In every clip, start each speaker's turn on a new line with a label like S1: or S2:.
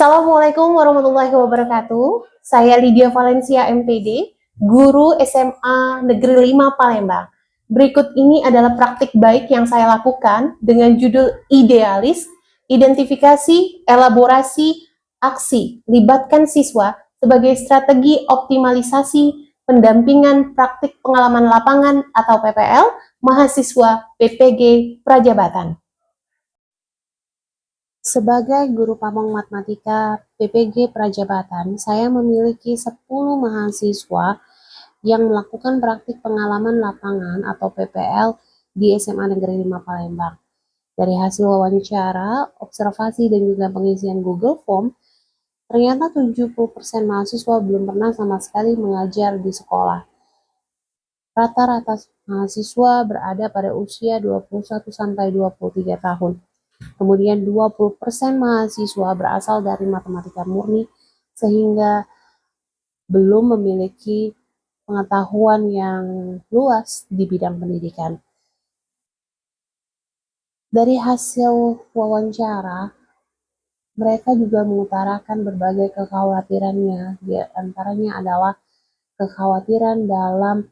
S1: Assalamualaikum warahmatullahi wabarakatuh. Saya Lydia Valencia MPD, guru SMA Negeri 5 Palembang. Berikut ini adalah praktik baik yang saya lakukan dengan judul Idealis, Identifikasi, Elaborasi, Aksi, Libatkan Siswa sebagai strategi optimalisasi pendampingan praktik pengalaman lapangan atau PPL mahasiswa PPG Prajabatan. Sebagai guru pamong matematika PPG Prajabatan, saya memiliki 10 mahasiswa yang melakukan praktik pengalaman lapangan atau PPL di SMA Negeri 5 Palembang. Dari hasil wawancara, observasi, dan juga pengisian Google Form, ternyata 70% mahasiswa belum pernah sama sekali mengajar di sekolah. Rata-rata mahasiswa berada pada usia 21-23 tahun. Kemudian 20% mahasiswa berasal dari matematika murni sehingga belum memiliki pengetahuan yang luas di bidang pendidikan. Dari hasil wawancara, mereka juga mengutarakan berbagai kekhawatirannya. Di antaranya adalah kekhawatiran dalam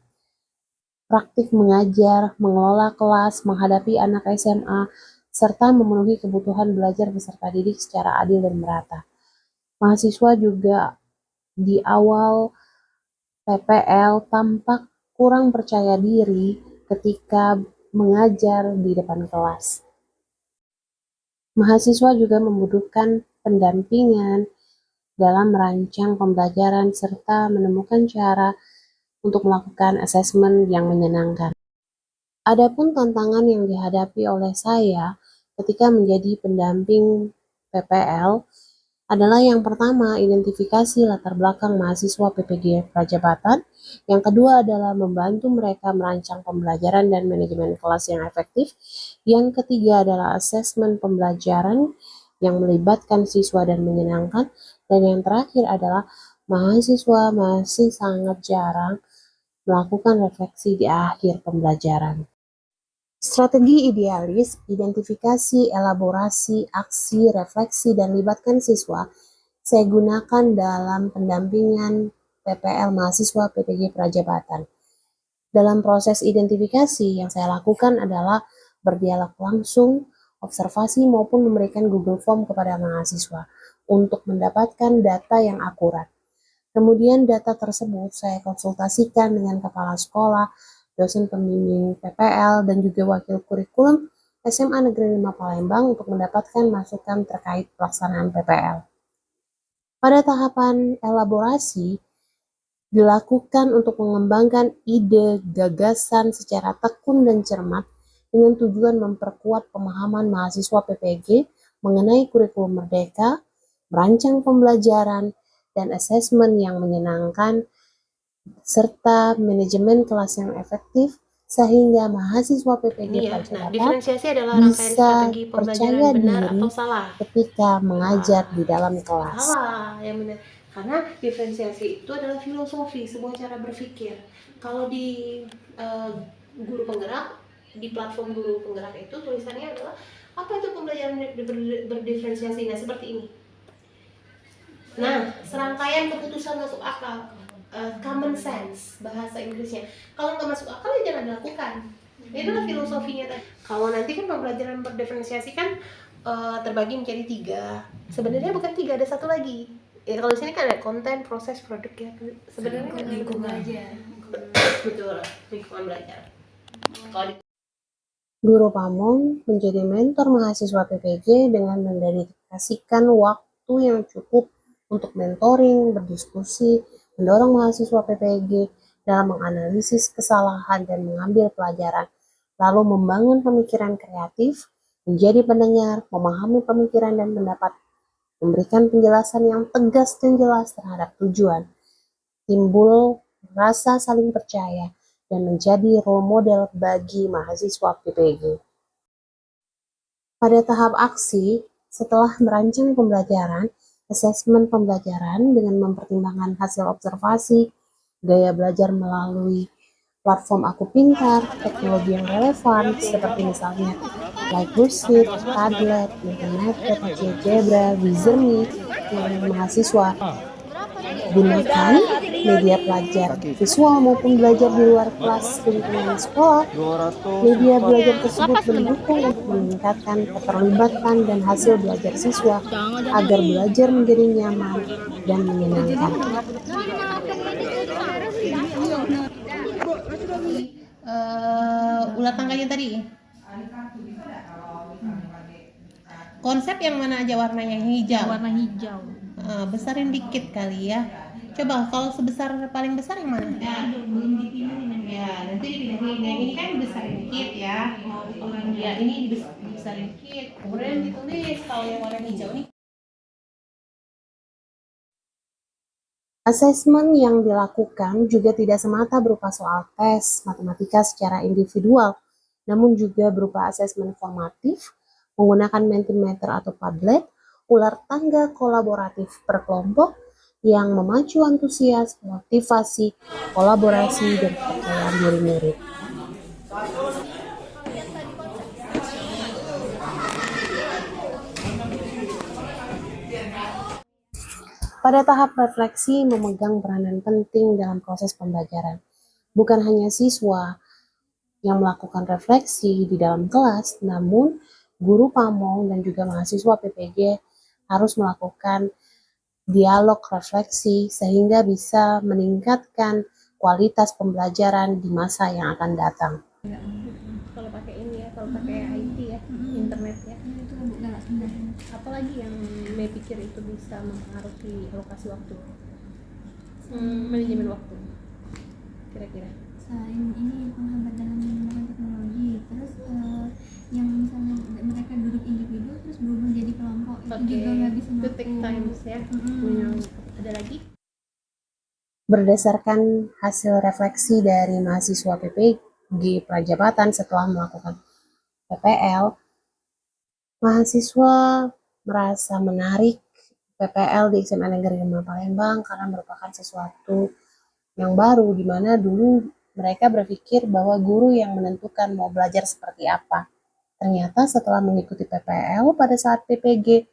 S1: praktik mengajar, mengelola kelas, menghadapi anak SMA, serta memenuhi kebutuhan belajar peserta didik secara adil dan merata. Mahasiswa juga di awal PPL tampak kurang percaya diri ketika mengajar di depan kelas. Mahasiswa juga membutuhkan pendampingan dalam merancang pembelajaran serta menemukan cara untuk melakukan asesmen yang menyenangkan. Adapun tantangan yang dihadapi oleh saya ketika menjadi pendamping PPL adalah yang pertama, identifikasi latar belakang mahasiswa PPG Prajabatan. Yang kedua adalah membantu mereka merancang pembelajaran dan manajemen kelas yang efektif. Yang ketiga adalah asesmen pembelajaran yang melibatkan siswa dan menyenangkan. Dan yang terakhir adalah mahasiswa masih sangat jarang melakukan refleksi di akhir pembelajaran. Strategi idealis, identifikasi, elaborasi, aksi, refleksi, dan libatkan siswa saya gunakan dalam pendampingan PPL mahasiswa PPG Prajabatan. Dalam proses identifikasi yang saya lakukan adalah berdialog langsung, observasi maupun memberikan Google Form kepada mahasiswa untuk mendapatkan data yang akurat. Kemudian data tersebut saya konsultasikan dengan kepala sekolah, dosen pembimbing PPL, dan juga wakil kurikulum SMA Negeri 5 Palembang untuk mendapatkan masukan terkait pelaksanaan PPL. Pada tahapan elaborasi, dilakukan untuk mengembangkan ide gagasan secara tekun dan cermat dengan tujuan memperkuat pemahaman mahasiswa PPG mengenai kurikulum merdeka, merancang pembelajaran, dan asesmen yang menyenangkan, serta manajemen kelas yang efektif sehingga mahasiswa PPG Prajabatan bisa percaya diri ketika mengajar di dalam kelas.
S2: Salah, yang benar. Karena diferensiasi itu adalah filosofi, sebuah cara berpikir. Kalau di guru penggerak, di platform guru penggerak itu tulisannya adalah apa itu pembelajaran berdiferensiasi. Nah, seperti ini. Nah, serangkaian keputusan masuk akal, common sense bahasa Inggrisnya. Kalau nggak masuk akal ya jangan dilakukan. Itulah filosofinya tadi. Kalau nanti kan pembelajaran berdiferensiasi kan terbagi menjadi 3. Sebenarnya bukan 3, ada satu lagi. Ya, kalau di sini kan ada konten, proses, produk ya. Sebenarnya kan lingkungan belajar. Betul, lingkungan belajar.
S1: Guru pamong menjadi mentor mahasiswa PPG dengan mendedikasikan waktu yang cukup untuk mentoring, berdiskusi, mendorong mahasiswa PPG dalam menganalisis kesalahan dan mengambil pelajaran, lalu membangun pemikiran kreatif, menjadi pendengar, memahami pemikiran dan pendapat, memberikan penjelasan yang tegas dan jelas terhadap tujuan, timbul rasa saling percaya, dan menjadi role model bagi mahasiswa PPG. Pada tahap aksi, setelah merancang pembelajaran, asesmen pembelajaran dengan mempertimbangkan hasil observasi, gaya belajar melalui platform Aku Pintar, teknologi yang relevan seperti misalnya like Worksheet, Padlet, Mentimeter, GeoGebra, Wizardme yang mahasiswa gunakan media pelajar visual maupun belajar di luar kelas lingkungan sekolah. Media belajar tersebut mendukung untuk meningkatkan keterlibatan dan hasil belajar siswa agar belajar menjadi nyaman dan menyenangkan.
S2: Ular tangganya tadi. Konsep yang mana aja warnanya? Hijau.
S3: Warna hijau.
S2: Besarin dikit kali ya. Coba kalau sebesar paling besar yang mana?
S3: Belum dipindahin.
S2: Ya, nanti dipindahin. Yang ini kan besarin dikit ya. Ya, ini dibesarin dikit. Kemudian ditulis kalau yang warna hijau ini.
S1: Asesmen yang dilakukan juga tidak semata berupa soal tes matematika secara individual, namun juga berupa asesmen formatif menggunakan Mentimeter atau Padlet, ular tangga kolaboratif per kelompok yang memacu antusias, motivasi, kolaborasi, dan kepercayaan diri murid. Pada tahap refleksi memegang peranan penting dalam proses pembelajaran. Bukan hanya siswa yang melakukan refleksi di dalam kelas, namun guru pamong dan juga mahasiswa PPG harus melakukan dialog refleksi sehingga bisa meningkatkan kualitas pembelajaran di masa yang akan datang.
S3: Kalau pakai ini ya, kalau pakai IT ya, internet ya, itu nggak sebenarnya. Apalagi yang Mei pikir itu bisa mempengaruhi alokasi waktu, manajemen waktu, kira-kira.
S4: Selain ini penghambat dalam menggunakan teknologi, terus yang misalnya mereka duduk individu terus berubah jadi kelompok, itu juga nggak bisa
S3: to take times ya. Ada lagi?
S1: Berdasarkan hasil refleksi dari mahasiswa PPG Prajabatan setelah melakukan PPL, mahasiswa merasa menarik PPL di SMA Negeri 5 Palembang karena merupakan sesuatu yang baru, di mana dulu mereka berpikir bahwa guru yang menentukan mau belajar seperti apa. Ternyata setelah mengikuti PPL pada saat PPG,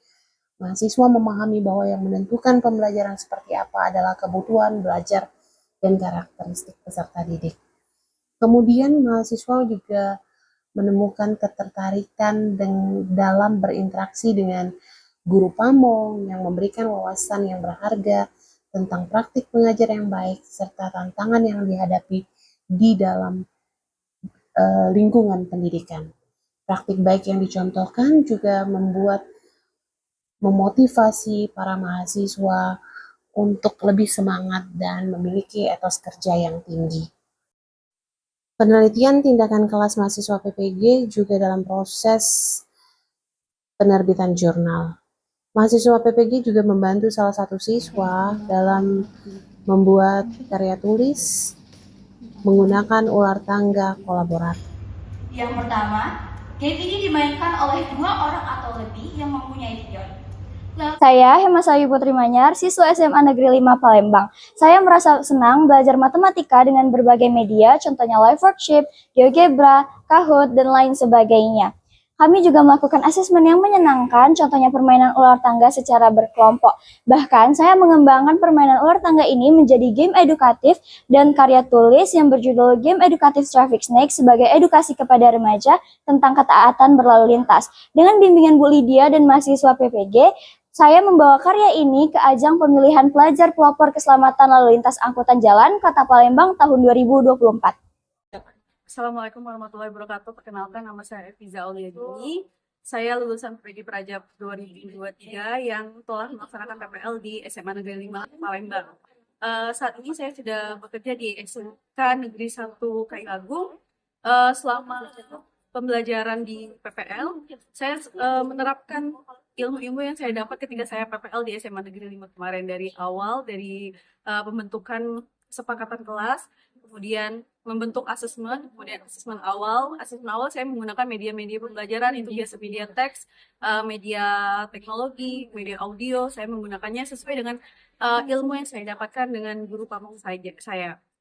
S1: mahasiswa memahami bahwa yang menentukan pembelajaran seperti apa adalah kebutuhan belajar dan karakteristik peserta didik. Kemudian mahasiswa juga menemukan ketertarikan dalam berinteraksi dengan guru pamong yang memberikan wawasan yang berharga tentang praktik mengajar yang baik serta tantangan yang dihadapi di dalam lingkungan pendidikan. Praktik baik yang dicontohkan juga memotivasi para mahasiswa untuk lebih semangat dan memiliki etos kerja yang tinggi. Penelitian tindakan kelas mahasiswa PPG juga dalam proses penerbitan jurnal. Mahasiswa PPG juga membantu salah satu siswa dalam membuat karya tulis menggunakan ular tangga kolaboratif.
S5: Yang pertama, game ini dimainkan oleh 2 orang atau lebih yang mempunyai pion.
S6: Saya Hemasawi Putri Manyar, siswa SMA Negeri 5 Palembang. Saya merasa senang belajar matematika dengan berbagai media, contohnya live worksheet, GeoGebra, Kahoot, dan lain sebagainya. Kami juga melakukan asesmen yang menyenangkan, contohnya permainan ular tangga secara berkelompok. Bahkan saya mengembangkan permainan ular tangga ini menjadi game edukatif dan karya tulis yang berjudul Game Edukatif Traffic Snake sebagai edukasi kepada remaja tentang ketaatan berlalu lintas. Dengan bimbingan Bu Lydia dan mahasiswa PPG, saya membawa karya ini ke ajang pemilihan pelajar pelopor keselamatan lalu lintas angkutan jalan Kota Palembang tahun 2024.
S7: Assalamualaikum warahmatullahi wabarakatuh. Perkenalkan, nama saya Eviza Auliadini. Saya lulusan PPG Prajab 2023 yang telah melaksanakan PPL di SMA Negeri 5 Palembang. Saat ini saya sudah bekerja di SMK Negeri 1 KI Agung. Selama pembelajaran di PPL, saya menerapkan ilmu-ilmu yang saya dapat ketika saya PPL di SMA Negeri 5 kemarin, dari awal, dari pembentukan kesepakatan kelas, kemudian membentuk asesmen, kemudian asesmen awal saya menggunakan media-media pembelajaran, itu biasa media teks, media teknologi, media audio. Saya menggunakannya sesuai dengan ilmu yang saya dapatkan dengan guru pamong saya.